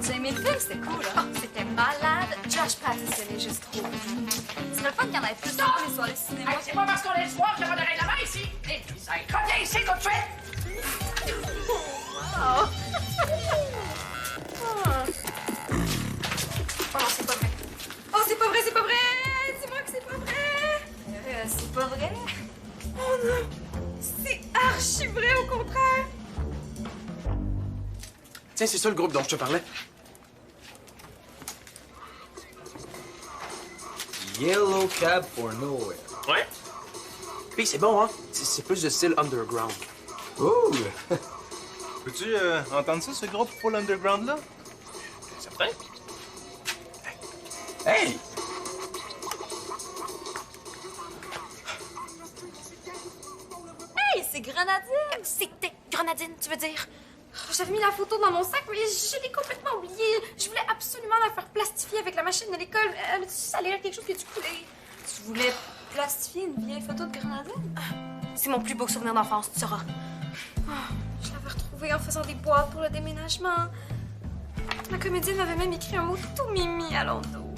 T'as aimé le film? C'était cool, hein? Oh, c'était malade. Josh Pattinson est juste trop. C'est le fun qu'il y en ait plus dans les soirées de cinéma. Hey, c'est pas parce qu'on est le soir qu'il y a pas de règlement ici! Hé, reviens ici tout de suite! Oh, non, c'est pas vrai. Oh, c'est pas vrai, c'est pas vrai! Dis-moi que c'est pas vrai! C'est pas vrai? Oh non! C'est archi vrai, au contraire! Tiens, c'est ça le groupe dont je te parlais. Yellow Cab for Nowhere. Ouais? Puis c'est bon, hein? C'est plus de style underground. Ouh! Peux-tu entendre ça, ce groupe full underground-là? Certain? Hey! Hey, c'est Grenadine! C'était Grenadine, tu veux dire? J'avais mis la photo dans mon sac, mais je l'ai complètement oubliée. Je voulais absolument la faire plastifier avec la machine de l'école. Ça allait être quelque chose qui a dû couler. Tu voulais plastifier une vieille photo de Grenadine? C'est mon plus beau souvenir d'enfance, tu sauras. Je l'avais retrouvée en faisant des boîtes pour le déménagement. La comédienne m'avait même écrit un mot tout mimi à l'endos.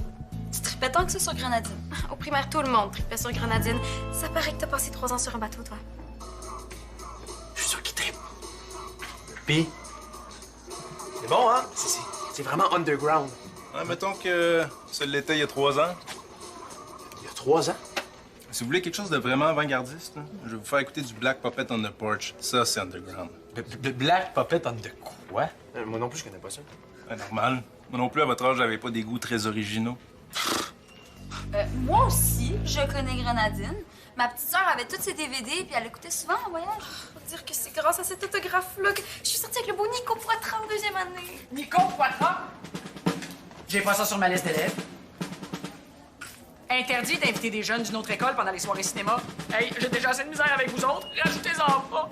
Tu tripais tant que ça sur Grenadine. Au primaire, tout le monde tripait sur Grenadine. Ça paraît que t'as passé 3 ans sur un bateau, toi. Je suis sûr qu'il trippe. Puis, c'est bon, hein? C'est vraiment underground. Ah, mettons que ça l'était il y a 3 ans. Il y a 3 ans? Si vous voulez quelque chose de vraiment avant-gardiste, là, je vais vous faire écouter du Black Puppet on the Porch. Ça, c'est underground. Black Puppet on the quoi? Moi non plus, je connais pas ça. Ah, normal. Moi non plus, à votre âge, j'avais pas des goûts très originaux. Moi aussi, je connais Grenadine. Ma petite sœur avait tous ses DVD puis elle l'écoutait souvent en voyage. Faut dire que c'est grâce à cet autographe-là que je suis sortie avec le beau Nico Poitras en 2e année. Nico Poitras? J'ai pas ça sur ma liste d'élèves. Interdit d'inviter des jeunes d'une autre école pendant les soirées cinéma. Hey, j'ai déjà assez de misère avec vous autres. Rajoutez-en pas.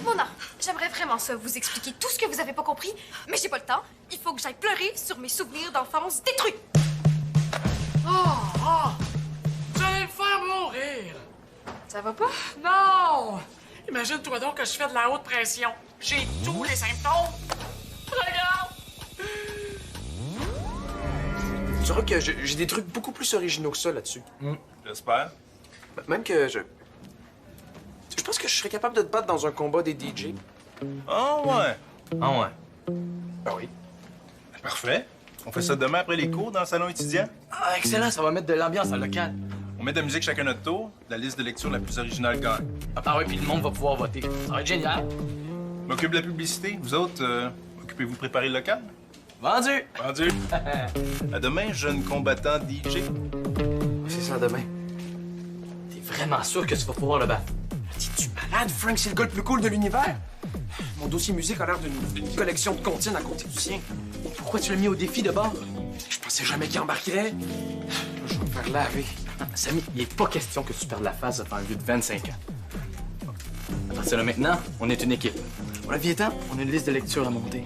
Mona, j'aimerais vraiment ça, vous expliquer tout ce que vous avez pas compris, mais j'ai pas le temps. Il faut que j'aille pleurer sur mes souvenirs d'enfance détruits. Oh! Vous allez me faire mourir! Ça va pas? Non! Imagine-toi donc que je fais de la haute pression. J'ai tous les symptômes. Regarde! Tu vois que j'ai des trucs beaucoup plus originaux que ça là-dessus. J'espère. Même que je pense que je serais capable de te battre dans un combat des DJ. Ah ouais. Ah ouais. Ah oui. Parfait. On fait ça demain après les cours dans le salon étudiant. Ah, excellent, ça va mettre de l'ambiance à local. On met de la musique chacun notre tour. La liste de lecture la plus originale gagne. Ah ouais, puis le monde va pouvoir voter. Ça va être génial. M'occupe de la publicité. Vous autres, occupez-vous de préparer le local? Vendu! Vendu. À demain, jeune combattant DJ. C'est ça demain. T'es vraiment sûr que tu vas pouvoir le battre? T'es-tu malade, Frank? C'est le gars le plus cool de l'univers. Mon dossier musique a l'air d'une collection de comptines à côté du sien. Pourquoi tu l'as mis au défi de bord? Je pensais jamais qu'il embarquerait. Je vais me faire laver. Samy, il est pas question que tu perdes la face devant un vieux de 25 ans. À partir de maintenant, on est une équipe. On a temps, on a une liste de lecture à monter.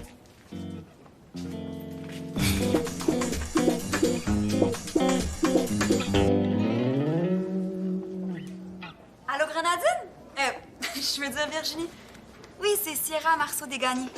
Allô, Grenadine? Je veux dire Virginie. Oui, c'est Sierra Marceau-Desgagnés.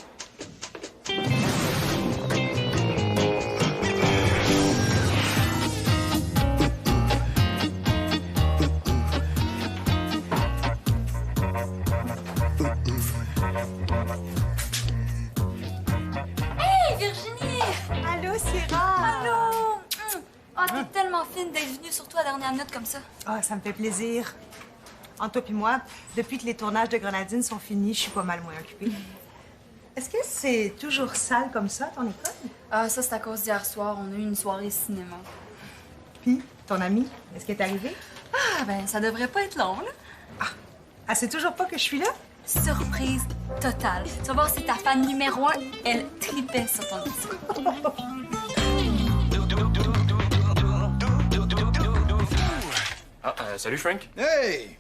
Hey, Virginie! Allô, Sierra! Allô! Oh, t'es tellement fine d'être venue, surtout à la dernière minute comme ça. Ah, ça me fait plaisir. Entre toi et moi, depuis que les tournages de Grenadine sont finis, je suis pas mal moins occupée. Est-ce que c'est toujours sale comme ça, ton école? Ah, ça, c'est à cause d'hier soir. On a eu une soirée cinéma. Puis, ton amie, est-ce qu'elle est arrivée? Ah, ben, ça devrait pas être long, là. Elle sait toujours pas que je suis là? Surprise totale. Tu vas voir, c'est ta fan numéro 1. Elle tripait sur ton discours. Salut, Frank. Hey!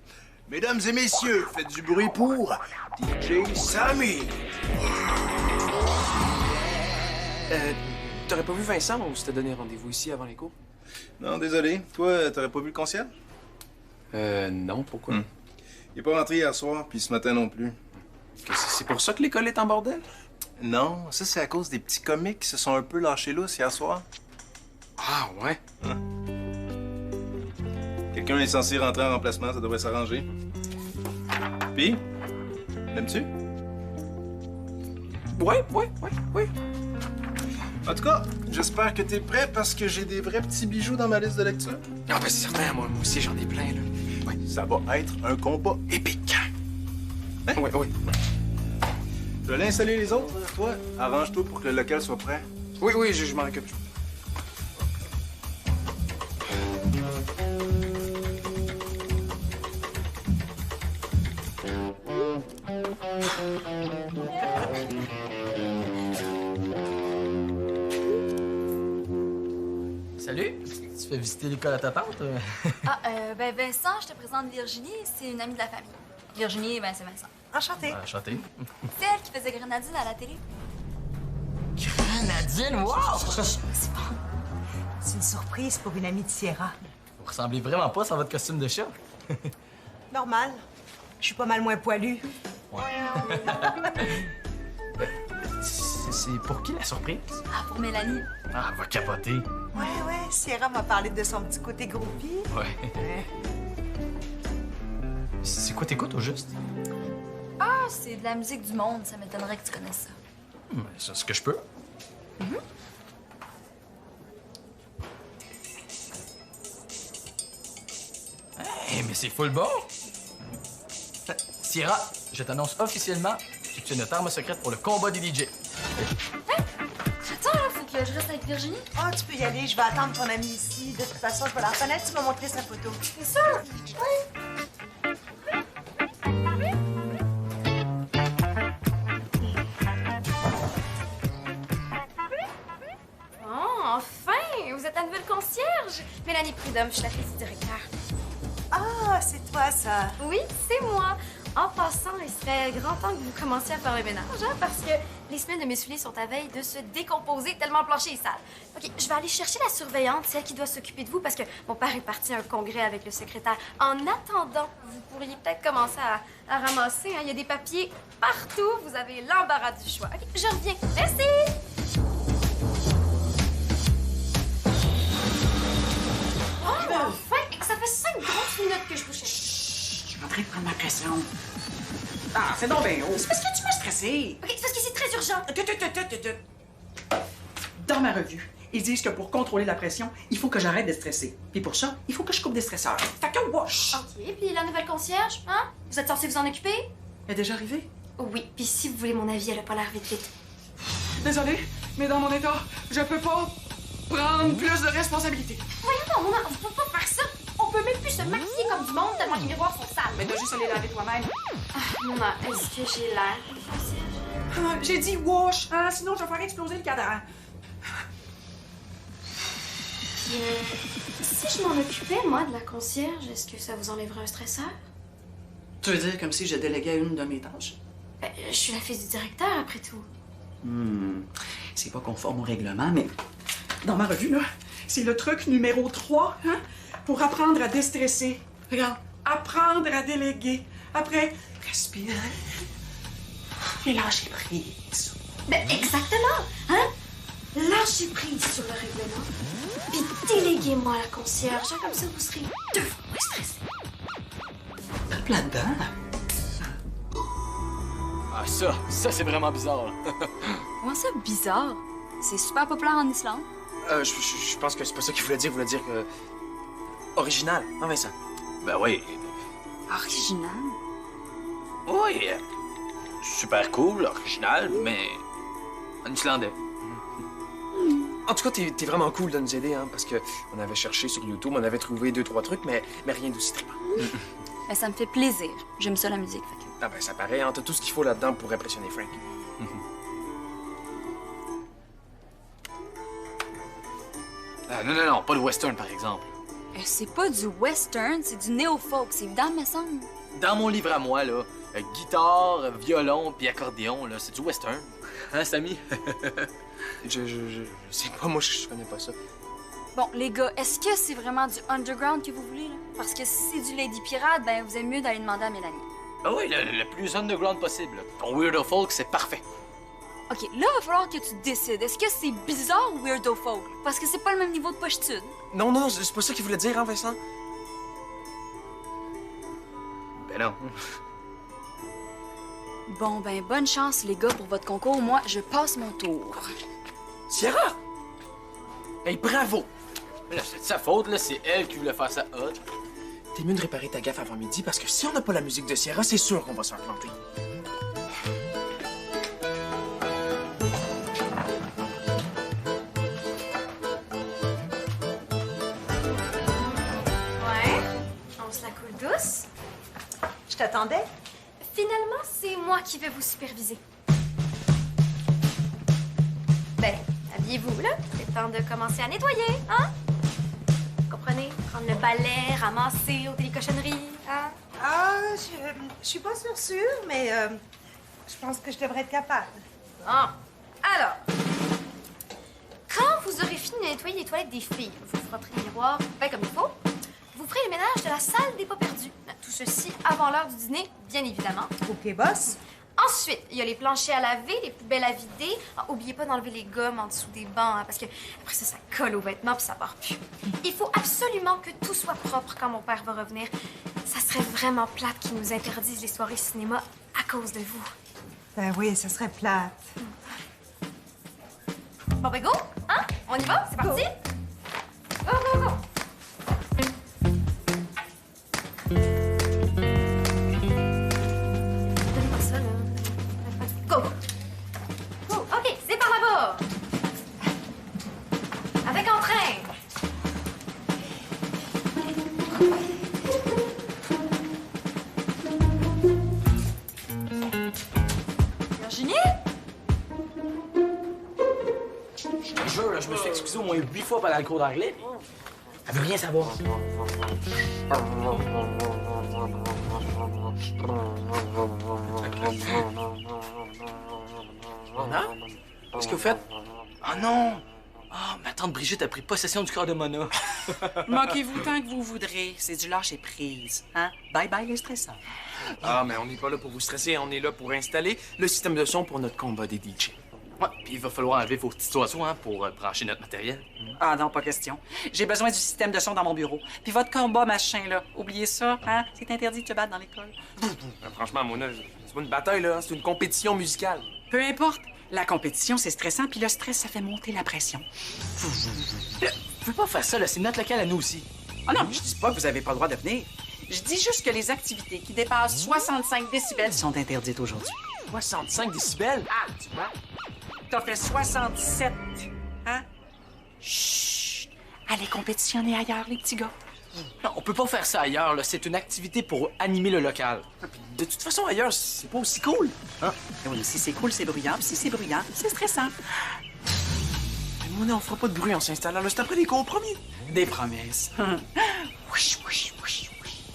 Mesdames et messieurs, faites du bruit pour DJ Sammy! T'aurais pas vu Vincent ou s'était donné rendez-vous ici avant les cours? Non, désolé. Toi, t'aurais pas vu le concierge? Non, pourquoi? Il est pas rentré hier soir, puis ce matin non plus. C'est pour ça que l'école est en bordel? Non, ça c'est à cause des petits comiques qui se sont un peu lâchés lousse hier soir. Ah, ouais? Quelqu'un est censé rentrer en remplacement, ça devrait s'arranger. Puis, l'aimes-tu? Ouais. En tout cas, j'espère que t'es prêt parce que j'ai des vrais petits bijoux dans ma liste de lecture. Ah, ben, c'est certain, moi aussi, j'en ai plein, là. Ouais, ça va être un combat épique. Hein? Ouais. Je vais aller installer les autres. Toi, arrange-toi pour que le local soit prêt. Oui, je m'en occupe. Salut! Tu fais visiter l'école à ta tante? Ben Vincent, je te présente Virginie, c'est une amie de la famille. Virginie, ben c'est Vincent. Enchantée. Enchanté. C'est elle qui faisait Grenadine à la télé. Nadine, wow! C'est une surprise pour une amie de Sierra. Vous ressemblez vraiment pas sans votre costume de chat. Normal. Je suis pas mal moins poilue. C'est pour qui la surprise? Ah, pour Mélanie. Ah, elle va capoter. Ouais, Sierra m'a parlé de son petit côté groupie. Ouais. C'est quoi t'écoutes au juste? Ah, c'est de la musique du monde, ça m'étonnerait que tu connaisses ça. C'est ce que je peux. Hey, mais c'est full bon! Sierra, je t'annonce officiellement que tu es notre arme secrète pour le combat des DJ. Attends, là, faut que je reste avec Virginie. Ah, tu peux y aller, je vais attendre ton amie ici. De toute façon, je vais la reconnaître, tu m'as montré sa photo. C'est sûr? Oh, enfin! Vous êtes la nouvelle concierge? Mélanie Prudhomme, je suis la fille du directeur. Ah, c'est toi, ça. Oui, c'est moi. En passant, il serait grand temps que vous commenciez à faire le ménage, hein, parce que les semelles de mes souliers sont à veille de se décomposer tellement le plancher est sale. OK, je vais aller chercher la surveillante, celle qui doit s'occuper de vous, parce que mon père est parti à un congrès avec le secrétaire. En attendant, vous pourriez peut-être commencer à ramasser. Hein. Il y a des papiers partout. Vous avez l'embarras du choix. OK, je reviens. Merci! Oh, enfin! Ça fait 5 grosses minutes que je vous cherche. Je suis en train de prendre ma pression. Ah, c'est donc bien haut. C'est parce que tu m'as stressé. OK, c'est parce que c'est très urgent. Dans ma revue, ils disent que pour contrôler la pression, il faut que j'arrête de stresser. Puis pour ça, il faut que je coupe des stresseurs. Fait que wash! OK, puis la nouvelle concierge, hein? Vous êtes censé vous en occuper? Elle est déjà arrivée? Oui, puis si vous voulez mon avis, elle a pas l'air vite. Désolé, mais dans mon état, je peux pas prendre plus de responsabilités. Voyons donc, maman, on peut pas faire ça. On peut même plus se maquiller comme du monde tellement les miroirs sont sales. Mais t'as juste à les laver toi-même. Maman, est-ce que j'ai l'air d'une concierge? Ah, j'ai dit wash, hein, sinon je vais faire exploser le cadran. Si je m'en occupais, moi, de la concierge, est-ce que ça vous enlèverait un stresseur? Tu veux dire comme si je déléguais une de mes tâches? Ben, je suis la fille du directeur, après tout. C'est pas conforme au règlement, mais dans ma revue, là, c'est le truc numéro 3, hein, pour apprendre à déstresser. Regarde, apprendre à déléguer. Après, respirer et lâcher prise. Ben, exactement, hein? Lâchez prise sur le règlement, puis déléguez-moi la concierge. Comme ça, vous serez 2 fois moins stressé. Tape là-dedans. Ah, ça c'est vraiment bizarre, là. Comment ça, bizarre? C'est super populaire en Islande. Je pense que c'est pas ça qu'il voulait dire. Il voulait dire original, hein, Vincent? Ben oui. Original? Oui. Super cool, original, mais en islandais. En tout cas, t'es vraiment cool de nous aider, hein, parce que on avait cherché sur YouTube, on avait trouvé 2-3 trucs, mais rien d'aussi trippant. Ben, ça me fait plaisir. J'aime ça, la musique. Fait que... Ah ben, ça paraît, hein, t'as tout ce qu'il faut là-dedans pour impressionner Frank. Non, pas le western, par exemple. C'est pas du western, c'est du néo-folk. C'est évident, me semble. Dans mon livre à moi, là, guitare, violon puis accordéon, là, c'est du western. Hein, Samy? Je sais pas, moi, je connais pas ça. Bon, les gars, est-ce que c'est vraiment du underground que vous voulez, là? Parce que si c'est du Lady Pirate, ben vous aimez mieux d'aller demander à Mélanie. Ah oui, le plus underground possible. Ton weirdo folk, c'est parfait. OK, là, il va falloir que tu décides. Est-ce que c'est bizarre ou weirdo folk? Parce que c'est pas le même niveau de pochitude. Non, non, c'est pas ça qu'il voulait dire, hein, Vincent? Ben non. Bon, ben, bonne chance, les gars, pour votre concours. Moi, je passe mon tour. Sierra! Hey, bravo! Mais là, c'est de sa faute, là. C'est elle qui voulait faire ça hot. T'es mieux de réparer ta gaffe avant midi parce que si on n'a pas la musique de Sierra, c'est sûr qu'on va se faire planter. Ouais, on se la coule douce. Je t'attendais. Finalement, c'est moi qui vais vous superviser. Ben, habillez-vous, là. C'est temps de commencer à nettoyer, hein? Vous comprenez? Prendre le balai, ramasser, ôter les cochonneries, hein? Ah, je suis pas sûre, mais je pense que je devrais être capable. Bon. Alors, quand vous aurez fini de nettoyer les toilettes des filles, vous frotterez les miroirs bien comme il faut. Vous ferez le ménage de la salle des pas perdus. Tout ceci avant l'heure du dîner, bien évidemment. OK, boss. Ensuite, il y a les planchers à laver, les poubelles à vider. Ah, oubliez pas d'enlever les gommes en dessous des bancs, hein, parce que après ça colle aux vêtements puis ça part plus. Il faut absolument que tout soit propre quand mon père va revenir. Ça serait vraiment plate qu'ils nous interdisent les soirées cinéma à cause de vous. Ben oui, ça serait plate. Bon ben go, hein? On y va? C'est parti? Go, go, go! Donne-moi ça, là. Go! Go! OK, c'est par là-bas! Avec entrain! Virginie? Je te jure, là, je me suis excusé au moins 8 fois pendant le cours d'anglais. Elle veut rien savoir. Mona? Qu'est-ce que vous faites? Oh non! Ah, ma tante Brigitte a pris possession du corps de Mona. Moquez-vous tant que vous voudrez. C'est du lâcher-prise. Hein? Bye-bye les stressants. Ah, mais on n'est pas là pour vous stresser, on est là pour installer le système de son pour notre combat des DJ. Ouais, puis il va falloir enlever vos petits oiseaux, hein, pour brancher notre matériel. Ah non, pas question. J'ai besoin du système de son dans mon bureau. Puis votre combat, machin, là. Oubliez ça, hein? C'est interdit de se battre dans l'école. Franchement, Mona, c'est pas une bataille, là. C'est une compétition musicale. Peu importe. La compétition, c'est stressant, puis le stress, ça fait monter la pression. Vous pouvez pas faire ça, là. C'est notre local à nous aussi. Ah non, je dis pas que vous avez pas le droit de venir. Je dis juste que les activités qui dépassent 65 décibels sont interdites aujourd'hui. 65 décibels? Ah, tu vois? T'as fait 77, hein? Chut! Allez compétitionner ailleurs, les petits gars. Non, on peut pas faire ça ailleurs, là. C'est une activité pour animer le local. De toute façon, ailleurs, c'est pas aussi cool. Hein? Oui, si c'est cool, c'est bruyant. Puis si c'est bruyant, c'est stressant. Mais Mona, on fera pas de bruit en s'installant là. C'est après les compromis. Des promesses. Wish, wish, wish, wish.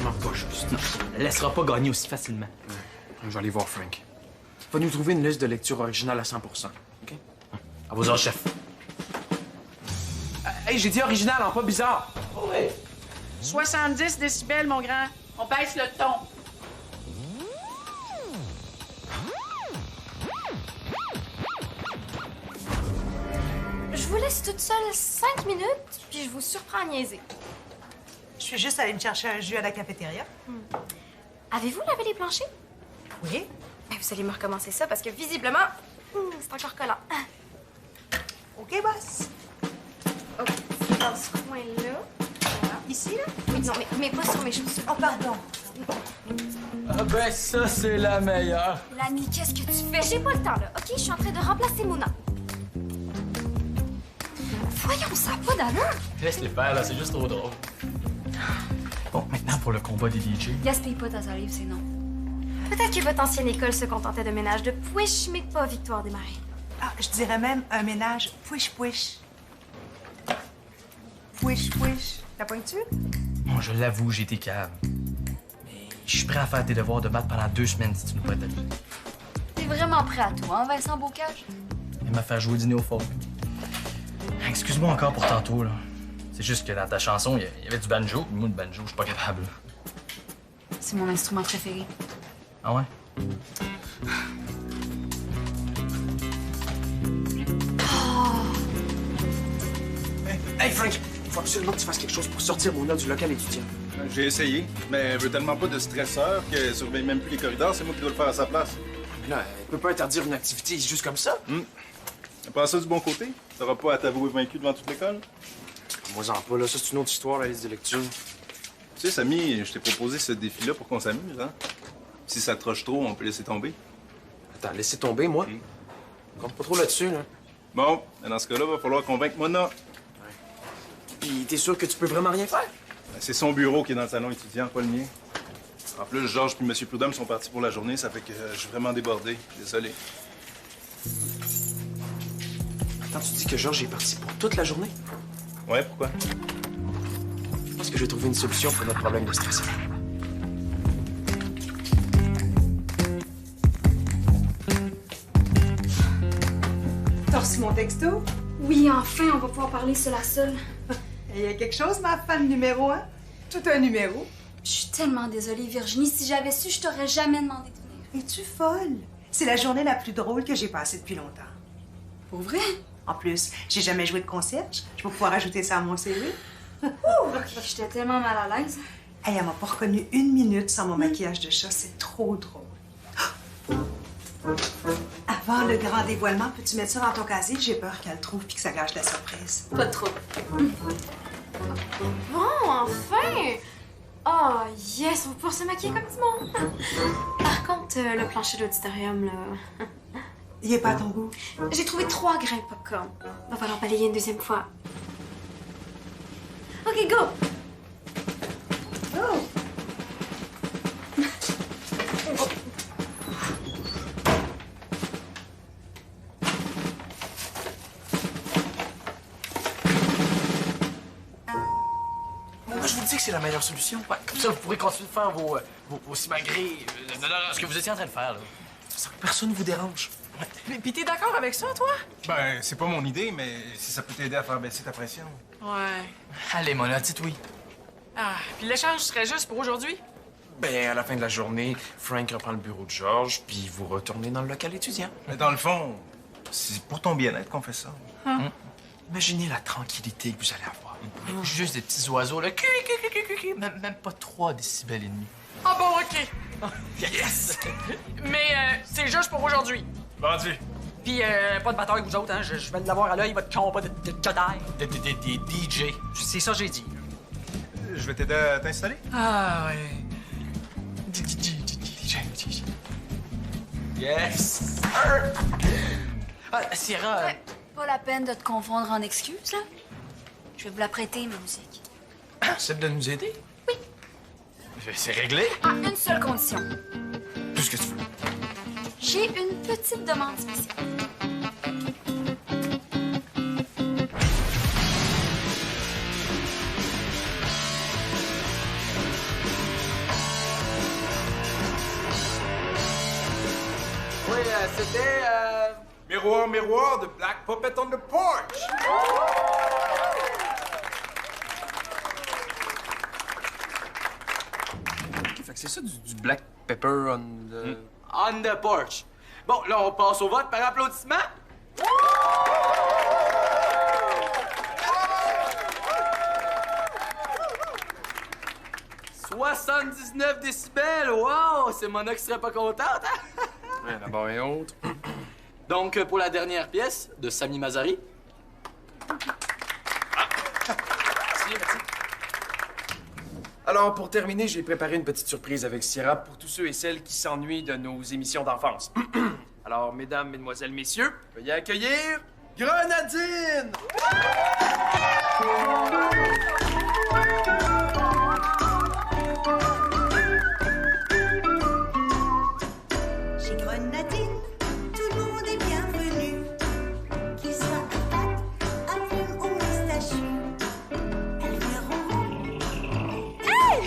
Non, pas juste. Elle laissera pas gagner aussi facilement. Je vais aller voir Frank. Va nous trouver une liste de lecture originale à 100%. OK? À vos ordres, chef. Hey, j'ai dit original, hein, pas bizarre. 70 décibels, mon grand. On baisse le ton. Je vous laisse toute seule 5 minutes, puis je vous surprends à niaiser. Je suis juste allée me chercher un jus à la cafétéria. Avez-vous lavé les planchers? Oui. Ben, vous allez me recommencer ça parce que visiblement, c'est encore collant. OK, boss. OK, c'est dans ce coin-là. Voilà. Ici, là? Oui, non, mais pas sur mes chaussures. Oh, pardon. Ah ben, ça, c'est la meilleure. Lani, qu'est-ce que tu fais? J'ai pas le temps, là. OK, je suis en train de remplacer Mona. Voyons, ça n'a pas d'allure. Laisse-les faire, là. C'est juste trop drôle. Bon, maintenant, pour le combat des DJ. Gaspille pas ta salive, c'est non. Peut-être que votre ancienne école se contentait de ménage de push, mais pas Victoire des Marais. Ah, je dirais même un ménage push-push. Push-push. La pointe-tu? Bon, je l'avoue, j'ai été calme. Mais je suis prêt à faire tes devoirs de maths pendant 2 semaines si tu nous prêtes ta vie. T'es vraiment prêt à tout, hein, Vincent Bocage? Et m'a faire jouer au dîner au folk. Excuse-moi encore pour tantôt, là. C'est juste que dans ta chanson, il y avait du banjo. Moi, le banjo, je suis pas capable. C'est mon instrument préféré. Ah ouais? Hey, Frank! Faut absolument que tu fasses quelque chose pour sortir Mona du local étudiant. J'ai essayé, mais elle veut tellement pas de stresseur qu'elle surveille même plus les corridors. C'est moi qui dois le faire à sa place. Là, elle peut pas interdire une activité juste comme ça. Prends ça du bon côté. T'auras pas à t'avouer vaincu devant toute l'école. Moi, en pas, là. Ça, c'est une autre histoire, la liste de lecture. Tu sais, Samy, je t'ai proposé ce défi-là pour qu'on s'amuse, hein? Si ça te roche trop, on peut laisser tomber. Attends, laissez tomber, moi. Compte pas trop là-dessus, là. Bon, dans ce cas-là, va falloir convaincre Mona. Puis t'es sûr que tu peux vraiment rien faire? C'est son bureau qui est dans le salon étudiant, pas le mien. En plus, Georges puis M. Prudhomme sont partis pour la journée, ça fait que je suis vraiment débordé. Désolé. Attends, tu dis que Georges est parti pour toute la journée? Ouais, pourquoi? Je pense que j'ai trouvé une solution pour notre problème de stress. T'as reçu mon texto? Oui, enfin, on va pouvoir parler seul à seul. Il y a quelque chose, ma fan numéro 1? Tout un numéro. Je suis tellement désolée, Virginie. Si j'avais su, je t'aurais jamais demandé de venir. Es-tu folle? C'est la journée la plus drôle que j'ai passée depuis longtemps. Pour vrai? En plus, j'ai jamais joué de concierge. Je vais pouvoir ajouter ça à mon CV. J'étais tellement mal à l'aise. Hey, elle m'a pas reconnue une minute sans mon maquillage de chat. C'est trop drôle. Avant le grand dévoilement, peux-tu mettre ça dans ton casier? J'ai peur qu'elle le trouve puis que ça gâche la surprise. Pas trop. Bon, enfin! Oh, yes, on va pouvoir se maquiller comme du monde. Par contre, le plancher de l'auditorium, là... Il est pas à ton goût? J'ai trouvé 3 grains de popcorn. Va falloir balayer une deuxième fois. OK, go! Oh! Moi, je vous dis que c'est la meilleure solution. Ouais, comme ça, vous pourrez continuer de faire vos simagrées. Non, ce que vous étiez en train de faire, là. Sans que personne vous dérange. Puis t'es d'accord avec ça, toi? Ben, c'est pas mon idée, mais si ça peut t'aider à faire baisser ta pression. Ouais. Allez, Mona, dites oui. Ah, puis l'échange serait juste pour aujourd'hui? Ben, à la fin de la journée, Frank reprend le bureau de Georges, puis vous retournez dans le local étudiant. Mais dans le fond, c'est pour ton bien-être qu'on fait ça. Imaginez la tranquillité que vous allez avoir. Juste des petits oiseaux, là. Même pas 3 décibels et demi. Ah bon, OK. Yes! Mais c'est juste pour aujourd'hui. Vendu. Puis pas de bataille avec vous autres, hein. Je vais l'avoir à l'œil, votre combat de Jedi. Des DJ. C'est ça que j'ai dit. Je vais t'aider à t'installer. Ah, ouais. DJ. Yes! Ah, Sierra... Pas la peine de te confondre en excuses, là. Je vais vous la prêter, ma musique. Accepte de nous aider? Oui. C'est réglé? À une seule condition. Tout ce que tu veux. J'ai une petite demande spéciale. Oui, c'était... Miroir, miroir, de Black Puppet on the Porch. Fait que c'est ça du black pepper on the... On the porch. Bon, là, on passe au vote par applaudissement. 79 décibels! Wow! C'est Mona qui serait pas contente, hein? Ouais, d'abord et autre. Donc, pour la dernière pièce de Sami Mazari. Alors, pour terminer, j'ai préparé une petite surprise avec Sierra pour tous ceux et celles qui s'ennuient de nos émissions d'enfance. Alors, mesdames, mesdemoiselles, messieurs, veuillez accueillir Grenadine! Chez Grenadine, tout le monde est bienvenu. Qu'il soit à pâte, à plume ou moustachu. Elles verront. Hey!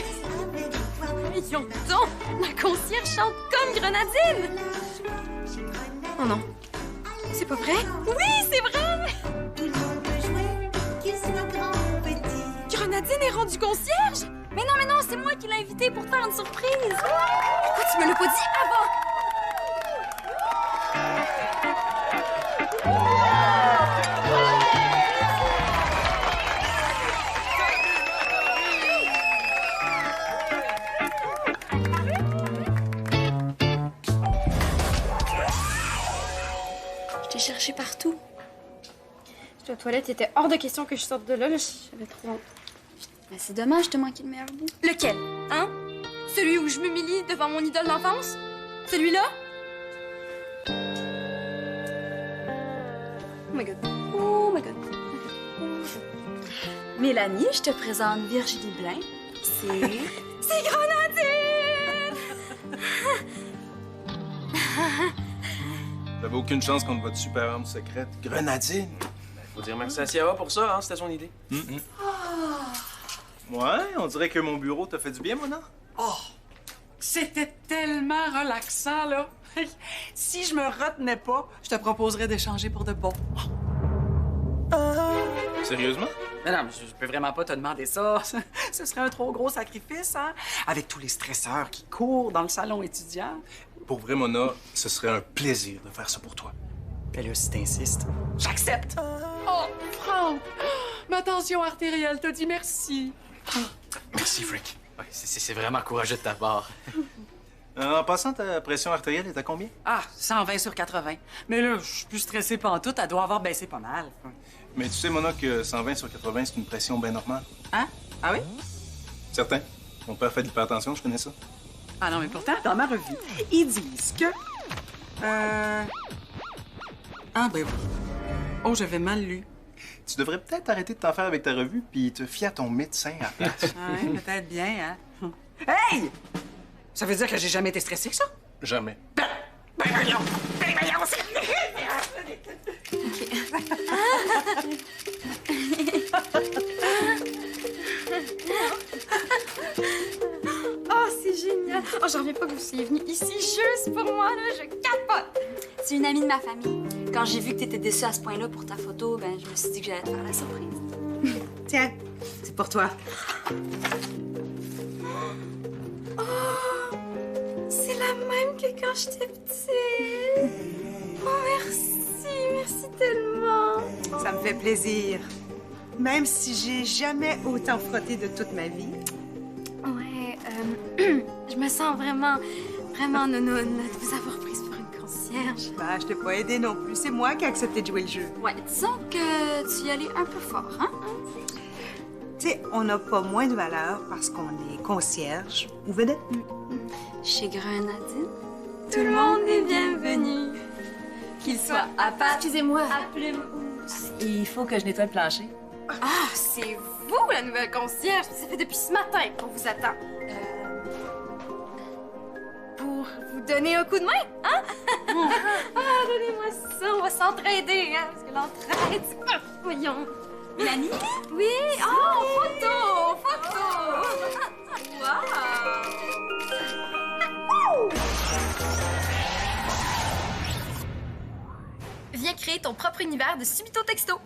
Voyons donc! La concierge chante comme Grenadine! Oh non. C'est pas vrai? Oui, c'est vrai! Tout le monde peut jouer, qu'il soit grand ou petit. Grenadine est rendue concierge? Mais non, c'est moi qui l'ai invité pour te faire une surprise! Pourquoi tu me l'as pas dit avant? Je t'ai cherché partout. J'étais aux toilettes, il était hors de question que je sorte de là. J'avais trop honte. Ben, c'est dommage, je te manqué le meilleur bout. Lequel? Hein? Celui où je m'humilie devant mon idole d'enfance? Celui-là? Oh my god. Oh my god. Mélanie, je te présente Virginie Blain. C'est... C'est Grenadine! J'avais aucune chance contre votre super arme secrète. Grenadine! Faut dire merci à Sierra pour ça, hein? C'était son idée. Ouais, on dirait que mon bureau t'a fait du bien, Mona. Oh, c'était tellement relaxant, là. Si je me retenais pas, je te proposerais d'échanger pour de bon. Sérieusement? Mais non, mais je peux vraiment pas te demander ça. Ce serait un trop gros sacrifice, hein? Avec tous les stresseurs qui courent dans le salon étudiant. Pour vrai, Mona, ce serait un plaisir de faire ça pour toi. Ben là, si t'insistes, j'accepte. Oh, Franck! Ma tension artérielle te dit merci. Merci, Frank. Ouais, c'est vraiment courageux de ta part. En passant, ta pression artérielle est à combien? Ah, 120 sur 80. Mais là, je suis plus stressée pantoute, elle doit avoir baissé pas mal. Mais tu sais, Mona, que 120 sur 80, c'est une pression bien normale. Hein? Ah oui? Certain. Mon père fait de l'hypertension, je connais ça. Ah non, mais pourtant, dans ma revue, ils disent que... Ah, ben oui. Oh, j'avais mal lu. Tu devrais peut-être arrêter de t'en faire avec ta revue puis te fier à ton médecin à la place. Ouais, peut-être bien, hein? Hey! Ça veut dire que j'ai jamais été stressée que ça? Jamais. Ben voyons! Ben voyons, Oh, c'est génial! Oh, j'en reviens pas que vous soyez venu ici juste pour moi, là. Je capote! C'est une amie de ma famille. Quand j'ai vu que t'étais déçue à ce point-là pour ta photo, ben je me suis dit que j'allais te faire la surprise. Tiens, c'est pour toi. Oh! C'est la même que quand j'étais petite! Oh, merci! Merci tellement! Ça me fait plaisir. Même si j'ai jamais autant frotté de toute ma vie. Ouais, je me sens vraiment nounoune de vous avoir prise pour une concierge. Ben, je t'ai pas aidé non plus. C'est moi qui ai accepté de jouer le jeu. Ouais, disons que tu y allais un peu fort, hein? Tu sais, on n'a pas moins de valeur parce qu'on est concierge ou vedette. Chez Grenadine, Tout le monde est bienvenu. qu'il soit à pattes, Excusez-moi. à plume ou... Il faut que je nettoie le plancher. Ah, c'est vous, la nouvelle concierge. Ça fait depuis ce matin qu'on vous attend. Pour vous donner un coup de main, hein? Ah, donnez-moi ça. On va s'entraider, hein? Parce que l'entraide, voyons. Mélanie? Oui. Oh, photo! Photo! Wow! Viens créer ton propre univers de Subito Texto.